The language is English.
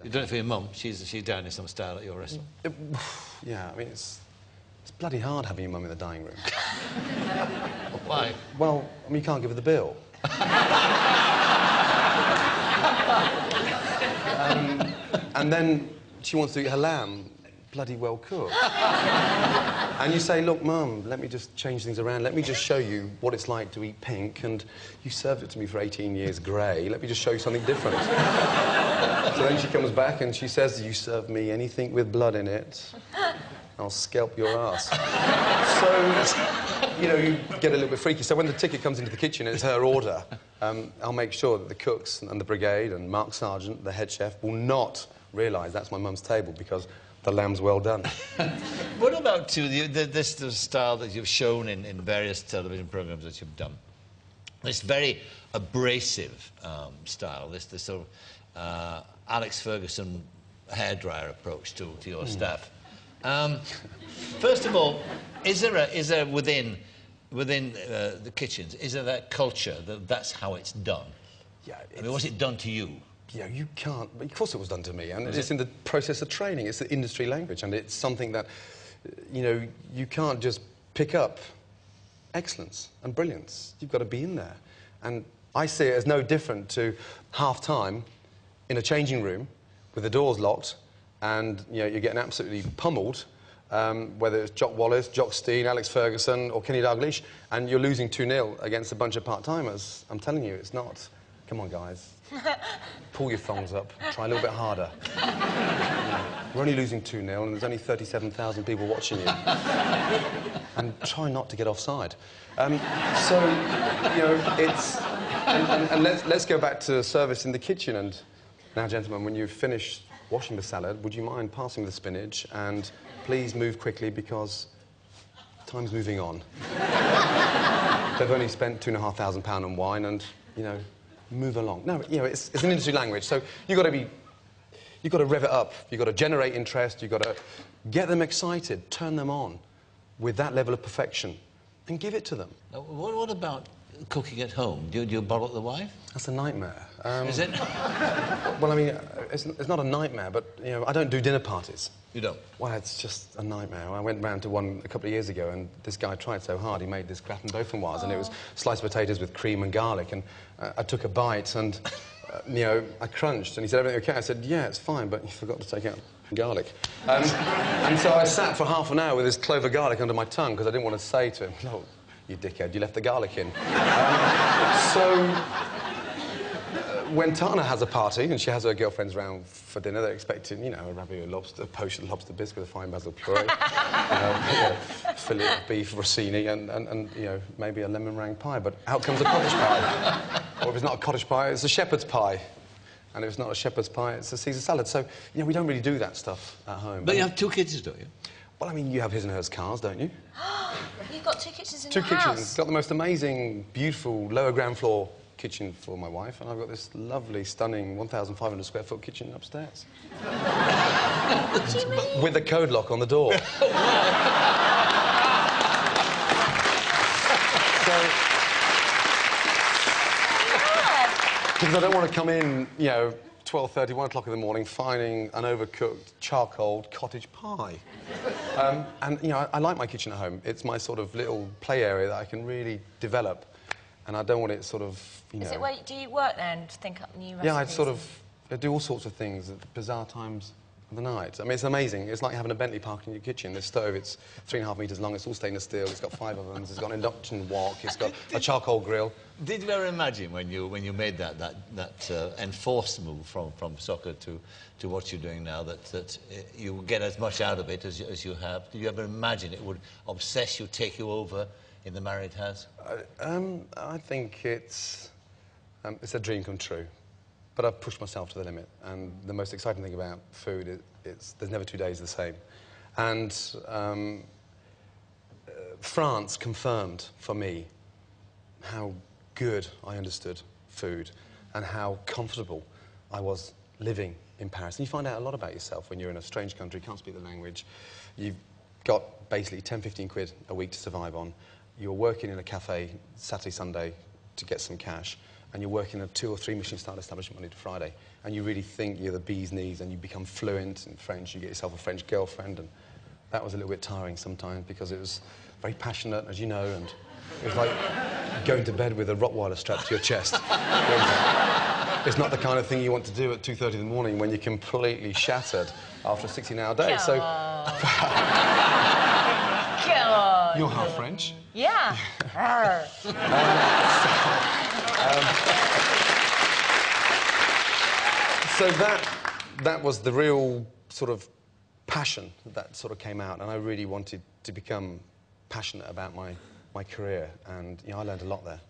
You've done it for your mum. She's down in some style at your restaurant. Yeah, I mean, it's bloody hard having your mum in the dining room. Why? Well, I mean, you can't give her the bill. And then she wants to eat her lamb bloody well cooked. And you say, look, Mum, let me just change things around. Let me just show you what it's like to eat pink. And you served it to me for 18 years grey. Let me just show you something different. So then she comes back and she says, you serve me anything with blood in it, I'll scalp your ass. So, you know, you get a little bit freaky. So when the ticket comes into the kitchen and it's her order, I'll make sure that the cooks and the brigade and Mark Sargent, the head chef, will not realise that's my mum's table because the lamb's well done. What about this style that you've shown in various television programmes that you've done? This very abrasive style, this sort of Alex Ferguson hairdryer approach to your staff. First of all, is there within the kitchens, is there that culture that's how it's done? Yeah, I mean, was it done to you? Yeah, you can't... Of course it was done to me, and it's in the process of training. It's the industry language, and it's something that, you know, you can't just pick up excellence and brilliance. You've got to be in there. And I see it as no different to half-time in a changing room with the doors locked, and, you know, you're getting absolutely pummeled, whether it's Jock Wallace, Jock Steen, Alex Ferguson, or Kenny Dalglish, and you're losing 2-0 against a bunch of part-timers. I'm telling you, it's not... Come on, guys. Pull your thongs up. Try a little bit harder. We're only losing 2-0 and there's only 37,000 people watching you. And try not to get offside. So, you know, it's... And let's go back to service in the kitchen. And now, gentlemen, when you've finished washing the salad, would you mind passing the spinach? And please move quickly because time's moving on. They've only spent £2,500 on wine and, you know... Move along. No, you know, it's an industry language, so you've got to rev it up. You've got to generate interest. You've got to get them excited, turn them on with that level of perfection, and give it to them. Now, what about cooking at home? Do you bottle the wife? That's a nightmare. Is it? Well, I mean, it's not a nightmare, but, you know, I don't do dinner parties. You don't? Well, it's just a nightmare. I went round to one a couple of years ago, and this guy tried so hard. He made this gratin dauphinoise, and it was sliced potatoes with cream and garlic, and I took a bite, and, you know, I crunched, and he said, everything okay? I said, yeah, it's fine, but you forgot to take out garlic. And so I sat for half an hour with this clove of garlic under my tongue, because I didn't want to say to him, no, you dickhead, you left the garlic in. When Tana has a party and she has her girlfriends round for dinner, they're expecting, you know, a ravioli lobster, poached lobster bisque with a fine basil puree, fillet of beef rossini, and you know, maybe a lemon meringue pie. But out comes a cottage pie. Or if it's not a cottage pie, it's a shepherd's pie. And if it's not a shepherd's pie, it's a Caesar salad. So, you know, we don't really do that stuff at home. But you have 2 kitchens, don't you? Well, I mean, you have his and hers cars, don't you? You've got 2 kitchens in the house? 2 kitchens. Got the most amazing, beautiful, lower ground floor kitchen for my wife, and I've got this lovely, stunning 1,500 square foot kitchen upstairs. What do you mean? With a code lock on the door. Because I don't want to come in, you know, 12:30, 1 o'clock in the morning, finding an overcooked, charcoaled cottage pie. And, you know, I like my kitchen at home. It's my sort of little play area that I can really develop. And I don't want it sort of, you know... Is it where do you work there and think up new recipes? Yeah, I do all sorts of things at bizarre times of the night. I mean, it's amazing. It's like having a Bentley parked in your kitchen. This stove, it's 3.5 metres long, it's all stainless steel, it's got 5 ovens, it's got an induction wok, it's got a charcoal grill. Did you ever imagine when you made that enforced move from soccer to what you're doing now, that you would get as much out of it as you have? Did you ever imagine it would obsess you, take you over in the married house? I think it's a dream come true. But I've pushed myself to the limit, and the most exciting thing about food is there's never 2 days the same. And France confirmed for me how good I understood food and how comfortable I was living in Paris. And you find out a lot about yourself when you're in a strange country, can't speak the language. You've got basically 10, 15 quid a week to survive on. You're working in a cafe Saturday, Sunday to get some cash. and you're working in a 2 or 3 Michelin-star establishment Monday to Friday, and you really think you're the bee's knees, and you become fluent in French, you get yourself a French girlfriend, and that was a little bit tiring sometimes because it was very passionate, as you know, and it was like going to bed with a Rottweiler strapped to your chest. It's not the kind of thing you want to do at 2:30 in the morning when you're completely shattered after a 16-hour day. Come on. Come on. You're half French. Yeah. So that was the real sort of passion that sort of came out, and I really wanted to become passionate about my career, and I learned a lot there.